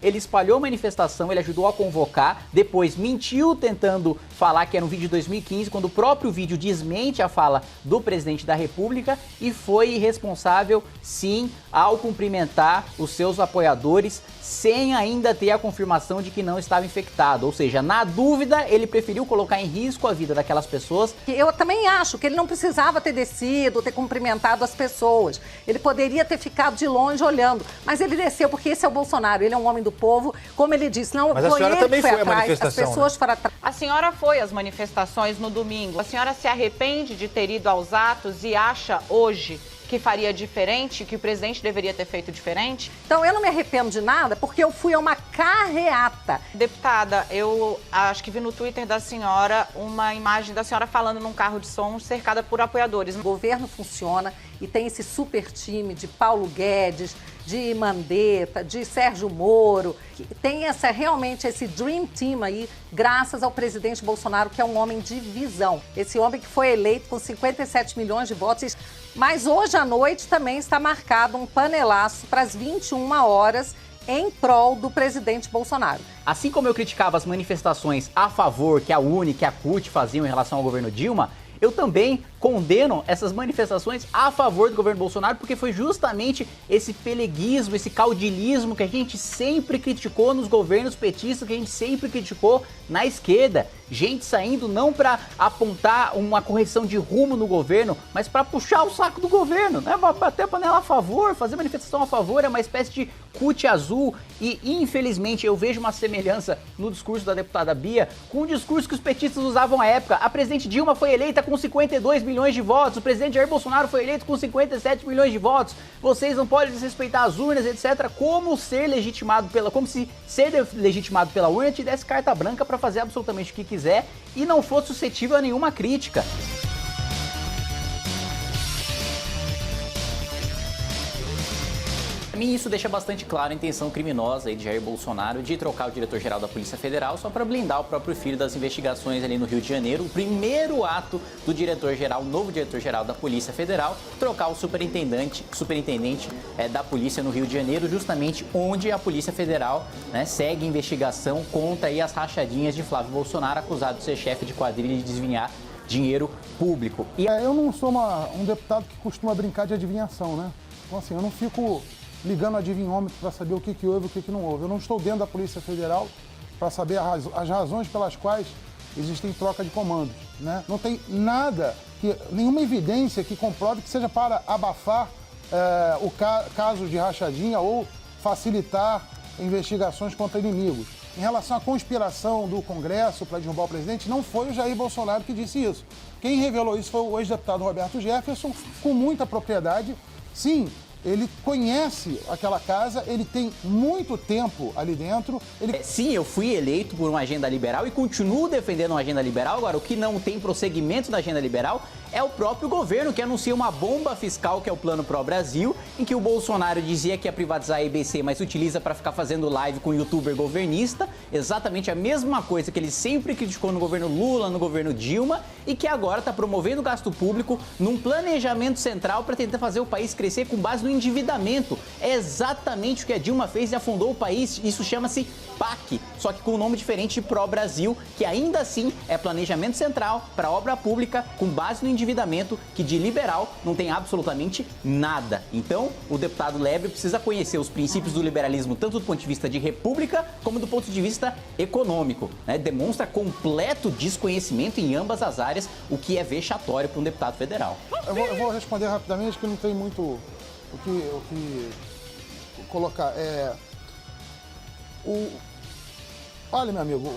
ele espalhou a manifestação, ele ajudou a convocar, depois mentiu tentando falar que era um vídeo de 2015, quando o próprio vídeo desmente a fala do presidente da República e foi irresponsável, sim, ao cumprimentar os seus apoiadores sem ainda ter a confirmação de que não estava infectado. Ou seja, na dúvida, ele preferiu colocar em risco a vida daquelas pessoas. Eu também acho que ele não precisava ter descido, ter cumprimentado as pessoas. Ele poderia ter ficado de longe olhando, mas ele desceu porque esse é o Bolsonaro, ele é um homem do povo, como ele disse, não mas foi ele que foi foi atrás, as pessoas foram atrás. A senhora foi às manifestações no domingo. A senhora se arrepende de ter ido aos atos e acha hoje que faria diferente, que o presidente deveria ter feito diferente? Então, eu não me arrependo de nada porque eu fui a uma carreata. Deputada, eu acho que vi no Twitter da senhora uma imagem da senhora falando num carro de som cercada por apoiadores. O governo funciona e tem esse super time de Paulo Guedes, de Mandetta, de Sérgio Moro, que tem realmente esse dream team aí, graças ao presidente Bolsonaro, que é um homem de visão. Esse homem que foi eleito com 57 milhões de votos. Mas hoje à noite também está marcado um panelaço para as 21 horas em prol do presidente Bolsonaro. Assim como eu criticava as manifestações a favor que a UNE, que a CUT faziam em relação ao governo Dilma, eu também condeno essas manifestações a favor do governo Bolsonaro, porque foi justamente esse peleguismo, esse caudilismo que a gente sempre criticou nos governos petistas, que a gente sempre criticou na esquerda. Gente saindo não para apontar uma correção de rumo no governo, mas para puxar o saco do governo, né? Bater a panela a favor, fazer manifestação a favor, é uma espécie de CUT azul. E infelizmente eu vejo uma semelhança no discurso da deputada Bia com o discurso que os petistas usavam à época. A presidente Dilma foi eleita com 52 milhões de votos, o presidente Jair Bolsonaro foi eleito com 57 milhões de votos. Vocês não podem desrespeitar as urnas, etc. Como se ser legitimado pela urna te desse carta branca para fazer absolutamente o que quiser e não fosse suscetível a nenhuma crítica. Para mim, isso deixa bastante claro a intenção criminosa aí de Jair Bolsonaro de trocar o diretor-geral da Polícia Federal só para blindar o próprio filho das investigações ali no Rio de Janeiro. O primeiro ato do diretor-geral, novo diretor-geral da Polícia Federal, trocar o superintendente da Polícia no Rio de Janeiro, justamente onde a Polícia Federal, né, segue investigação contra aí as rachadinhas de Flávio Bolsonaro, acusado de ser chefe de quadrilha e de desviar dinheiro público. Eu não sou um deputado que costuma brincar de adivinhação, né? Então, assim, eu não fico ligando o adivinhômetro para saber o que houve e o que não houve. Eu não estou dentro da Polícia Federal para saber as razões pelas quais existem troca de comandos, né? Não tem nada, nenhuma evidência que comprove que seja para abafar o caso de rachadinha ou facilitar investigações contra inimigos. Em relação à conspiração do Congresso para derrubar o presidente, não foi o Jair Bolsonaro que disse isso. Quem revelou isso foi o ex-deputado Roberto Jefferson, com muita propriedade. Sim, ele conhece aquela casa, ele tem muito tempo ali dentro. Sim, eu fui eleito por uma agenda liberal e continuo defendendo uma agenda liberal. Agora, o que não tem prosseguimento da agenda liberal é o próprio governo, que anuncia uma bomba fiscal, que é o Plano Pro Brasil, em que o Bolsonaro dizia que ia privatizar a EBC, mas utiliza para ficar fazendo live com youtuber governista. Exatamente a mesma coisa que ele sempre criticou no governo Lula, no governo Dilma, e que agora está promovendo o gasto público num planejamento central para tentar fazer o país crescer com base no endividamento. É exatamente o que a Dilma fez e afundou o país. Isso chama-se PAC, só que com um nome diferente de Pro Brasil, que ainda assim é planejamento central para obra pública com base no endividamento, que de liberal não tem absolutamente nada. Então, o deputado Lebre precisa conhecer os princípios do liberalismo, tanto do ponto de vista de república, como do ponto de vista econômico, né? Demonstra completo desconhecimento em ambas as áreas, o que é vexatório para um deputado federal. Eu vou responder rapidamente, que não tem muito o que colocar. Olha, meu amigo,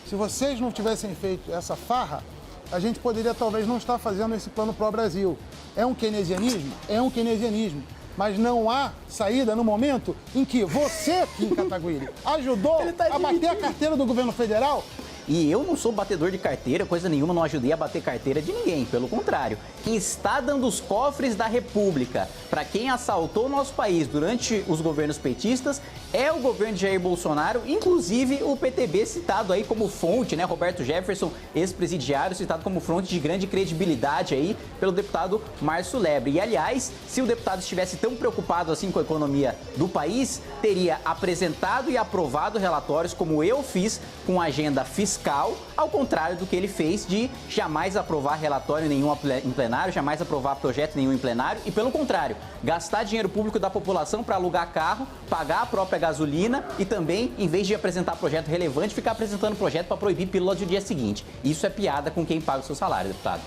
se vocês não tivessem feito essa farra, a gente poderia talvez não estar fazendo esse Plano Pro Brasil. É um keynesianismo? É um keynesianismo. Mas não há saída no momento em que você, Kim Kataguiri, ajudou a bater a carteira do governo federal E eu não sou batedor de carteira, coisa nenhuma, não ajudei a bater carteira de ninguém, pelo contrário. Quem está dando os cofres da República para quem assaltou o nosso país durante os governos petistas é o governo de Jair Bolsonaro, inclusive o PTB citado aí como fonte, né? Roberto Jefferson, ex-presidiário, citado como fonte de grande credibilidade aí pelo deputado Márcio Lebre. E, aliás, se o deputado estivesse tão preocupado assim com a economia do país, teria apresentado e aprovado relatórios como eu fiz com a agenda fiscal, ao contrário do que ele fez de jamais aprovar relatório nenhum em plenário, jamais aprovar projeto nenhum em plenário e, pelo contrário, gastar dinheiro público da população para alugar carro, pagar a própria gasolina e também, em vez de apresentar projeto relevante, ficar apresentando projeto para proibir pílulas do dia seguinte. Isso é piada com quem paga o seu salário, deputado.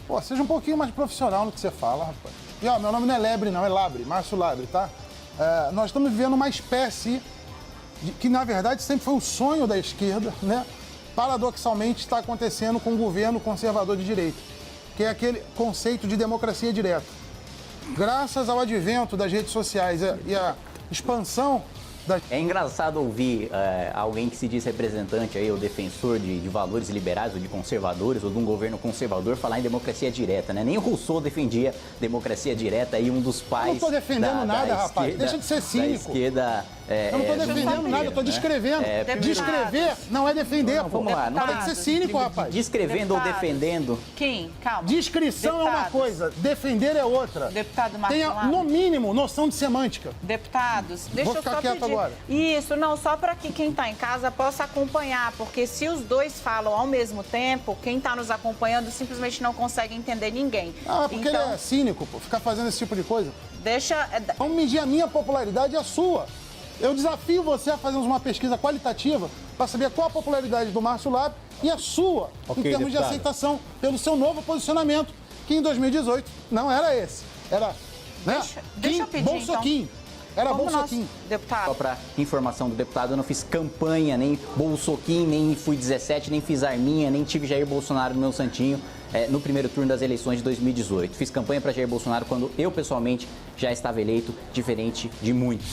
Pô, seja um pouquinho mais profissional no que você fala, rapaz. E, ó, meu nome não é Lebre, não, é Labre, Márcio Labre, tá? Nós estamos vivendo uma espécie que, na verdade, sempre foi o sonho da esquerda, né? Paradoxalmente, está acontecendo com o governo conservador de direita, que é aquele conceito de democracia direta. Graças ao advento das redes sociais e a expansão da... É engraçado ouvir alguém que se diz representante aí, ou defensor de valores liberais, ou de conservadores, ou de um governo conservador, falar em democracia direta, né? Nem o Rousseau defendia democracia direta, aí um dos pais... Eu não estou defendendo nada, rapaz. Deixa de ser cínico. Da esquerda... eu não estou defendendo nada, eu estou descrevendo. Descrever não é defender, pô. Vamos lá, não tem que ser cínico, rapaz. Descrevendo ou defendendo... Kim, calma. Descrição é uma coisa, defender é outra. Deputado Márcio Tenha, Labre. no mínimo, noção de semântica. Deputados, deixa Vou eu ficar só quieto pedir. agora. Isso, não, só para que quem está em casa possa acompanhar, porque se os dois falam ao mesmo tempo, quem está nos acompanhando simplesmente não consegue entender ninguém. Ah, porque ele é cínico, pô, ficar fazendo esse tipo de coisa. Deixa... Vamos medir a minha popularidade e a sua. Eu desafio você a fazermos uma pesquisa qualitativa para saber qual a popularidade do Márcio Labre e a sua, em termos de aceitação pelo seu novo posicionamento, que em 2018 não era esse. Era, né? Deixa eu pedir, Bolsoquim. então. Era Como Bolsoquim. Deputado. Só para informação do deputado, eu não fiz campanha, nem Bolsoquim, nem fui 17, nem fiz arminha, nem tive Jair Bolsonaro no meu santinho no primeiro turno das eleições de 2018. Fiz campanha para Jair Bolsonaro quando eu, pessoalmente, já estava eleito, diferente de muitos.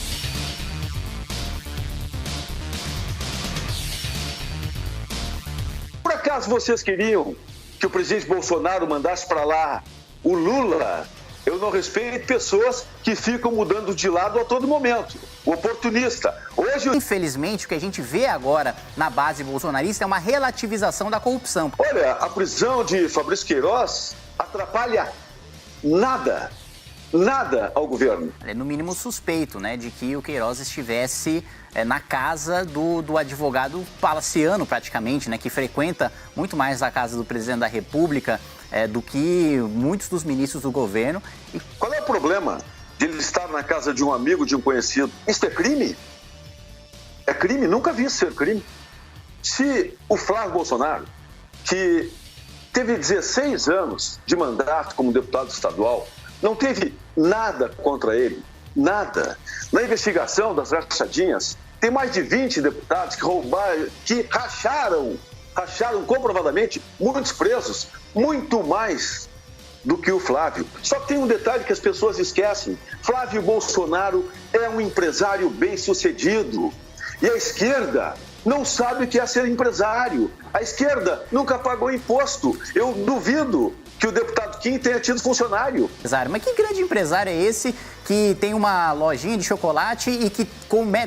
Por acaso vocês queriam que o presidente Bolsonaro mandasse para lá o Lula? Eu não respeito pessoas que ficam mudando de lado a todo momento. O oportunista. Hoje, Infelizmente, o que a gente vê agora na base bolsonarista é uma relativização da corrupção. olha, a prisão de Fabrício Queiroz atrapalha nada ao governo. É no mínimo suspeito, né, de que o Queiroz estivesse na casa do advogado palaciano, praticamente, né, que frequenta muito mais a casa do presidente da República do que muitos dos ministros do governo. Qual é o problema de ele estar na casa de um amigo, de um conhecido? Isso é crime? É crime? Nunca vi isso ser crime. Se o Flávio Bolsonaro, que teve 16 anos de mandato como deputado estadual, não teve nada contra ele, nada. Na investigação das rachadinhas, tem mais de 20 deputados que roubaram, que racharam comprovadamente muitos presos, muito mais do que o Flávio. Só que tem um detalhe que as pessoas esquecem. Flávio Bolsonaro é um empresário bem-sucedido. E a esquerda não sabe o que é ser empresário. A esquerda nunca pagou imposto. Eu duvido que o deputado Kim tenha tido funcionário. Mas que grande empresário é esse que tem uma lojinha de chocolate e que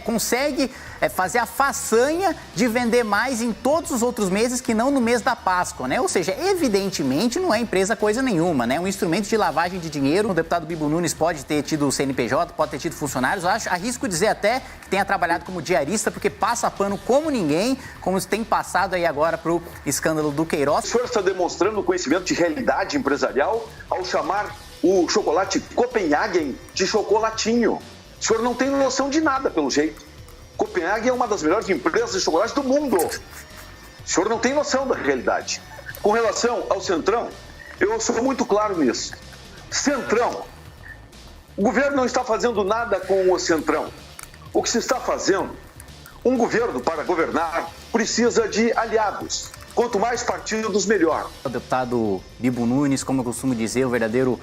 consegue fazer a façanha de vender mais em todos os outros meses que não no mês da Páscoa, né? Ou seja, evidentemente não é empresa coisa nenhuma, né? Um instrumento de lavagem de dinheiro. O deputado Bibo Nunes pode ter tido CNPJ, pode ter tido funcionários. Eu arrisco dizer até que tenha trabalhado como diarista, porque passa pano como ninguém, como tem passado aí agora para o escândalo do Queiroz. O senhor está demonstrando conhecimento de realidade empresarial ao chamar o chocolate Copenhagen de chocolatinho. O senhor não tem noção de nada, pelo jeito. Copenhagen é uma das melhores empresas de chocolate do mundo. O senhor não tem noção da realidade. Com relação ao Centrão, eu sou muito claro nisso. Centrão, o governo não está fazendo nada com o Centrão. O que se está fazendo, um governo para governar precisa de aliados. Quanto mais partidos, melhor. O deputado Bibo Nunes, como eu costumo dizer, o verdadeiro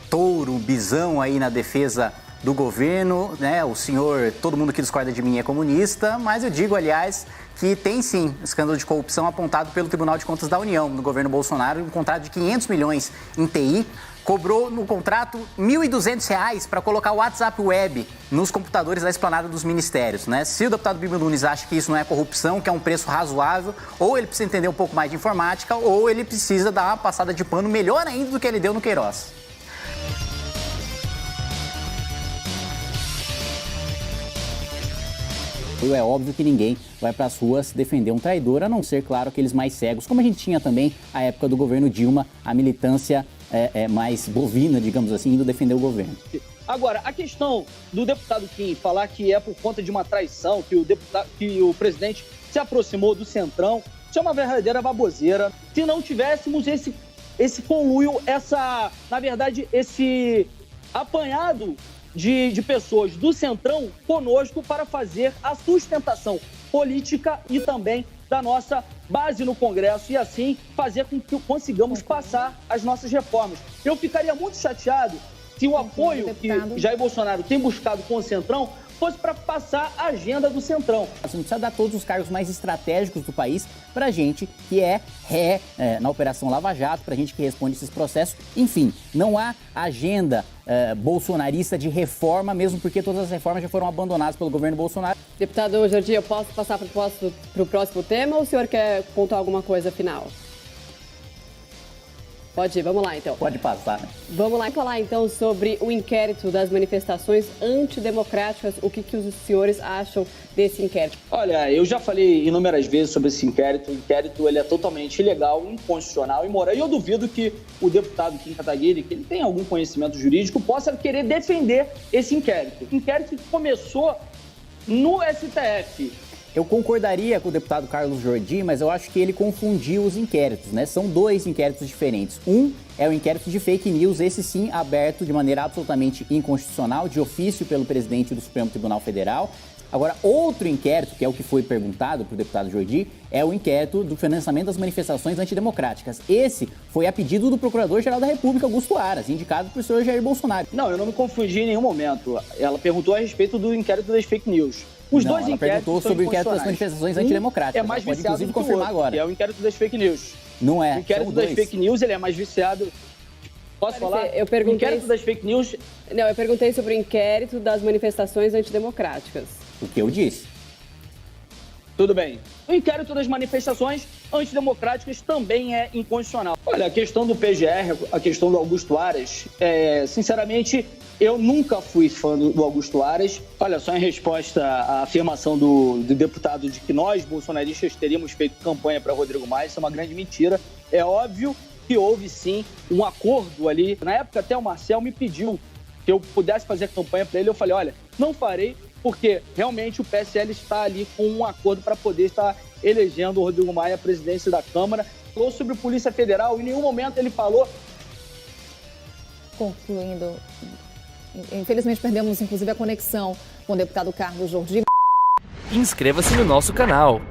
touro, bisão aí na defesa do governo, né? O senhor, todo mundo que discorda de mim é comunista, mas eu digo, aliás, que tem sim escândalo de corrupção apontado pelo Tribunal de Contas da União no governo Bolsonaro, um contrato de 500 milhões em TI, cobrou no contrato R$ 1.200 para colocar o WhatsApp Web nos computadores da esplanada dos ministérios, né? Se o deputado Bibo Nunes acha que isso não é corrupção, que é um preço razoável, ou ele precisa entender um pouco mais de informática, ou ele precisa dar uma passada de pano melhor ainda do que ele deu no Queiroz. É óbvio que ninguém vai para as ruas defender um traidor, a não ser, claro, aqueles mais cegos, como a gente tinha também à época do governo Dilma, a militância mais bovina, digamos assim, indo defender o governo. Agora, a questão do deputado Kim falar que é por conta de uma traição, que o presidente se aproximou do Centrão, isso é uma verdadeira baboseira. Se não tivéssemos esse conluio, esse apanhado de pessoas do Centrão conosco para fazer a sustentação política e também da nossa base no Congresso e assim fazer com que consigamos passar as nossas reformas. Eu ficaria muito chateado se o apoio que Jair Bolsonaro tem buscado com o Centrão fosse para passar a agenda do Centrão. Você não precisa dar todos os cargos mais estratégicos do país para gente que é na Operação Lava Jato, para gente que responde esses processos. Enfim, não há agenda bolsonarista de reforma, mesmo porque todas as reformas já foram abandonadas pelo governo Bolsonaro. Deputado Jordi, eu posso passar para o próximo tema ou o senhor quer pontuar alguma coisa final? Pode ir, vamos lá então. Pode passar. Vamos lá falar então sobre o inquérito das manifestações antidemocráticas. O que os senhores acham desse inquérito? Olha, eu já falei inúmeras vezes sobre esse inquérito. O inquérito ele é totalmente ilegal, inconstitucional e imoral. E eu duvido que o deputado Kim Kataguiri, que ele tem algum conhecimento jurídico, possa querer defender esse inquérito. O inquérito que começou no STF. Eu concordaria com o deputado Carlos Jordi, mas eu acho que ele confundiu os inquéritos, né? São dois inquéritos diferentes. Um é o inquérito de fake news, esse sim aberto de maneira absolutamente inconstitucional, de ofício pelo presidente do Supremo Tribunal Federal. Agora, outro inquérito, que é o que foi perguntado para o deputado Jordi, é o inquérito do financiamento das manifestações antidemocráticas. Esse foi a pedido do Procurador-Geral da República, Augusto Aras, indicado pelo senhor Jair Bolsonaro. Não, eu não me confundi em nenhum momento. Ela perguntou a respeito do inquérito das fake news. Os dois ela inquéritos perguntou sobre o inquérito das manifestações antidemocráticas. É mais pode, viciado inclusive, do que confirmar o outro, agora. que é o inquérito das fake news. Não é, O inquérito das fake news, ele é mais viciado. Posso falar? Eu perguntei... O inquérito das fake news... Não, eu perguntei sobre o inquérito das manifestações antidemocráticas. O que eu disse. Tudo bem. O inquérito das manifestações antidemocráticas também é inconstitucional. Olha, a questão do PGR, a questão do Augusto Aras, sinceramente, eu nunca fui fã do Augusto Aras. Olha, só em resposta à afirmação do deputado de que nós, bolsonaristas, teríamos feito campanha para Rodrigo Maia, isso é uma grande mentira. É óbvio que houve, sim, um acordo ali. Na época, até o Marcel me pediu que eu pudesse fazer campanha para ele. Eu falei, olha, não farei, porque realmente o PSL está ali com um acordo para poder estar elegendo o Rodrigo Maia à presidência da Câmara. Falou sobre Polícia Federal, em nenhum momento ele falou... Concluindo, infelizmente perdemos inclusive a conexão com o deputado Carlos Jordi. Inscreva-se no nosso canal,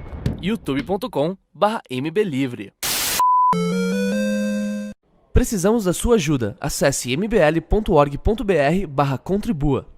youtube.com/mblivre. Precisamos da sua ajuda. Acesse mbl.org.br/contribua.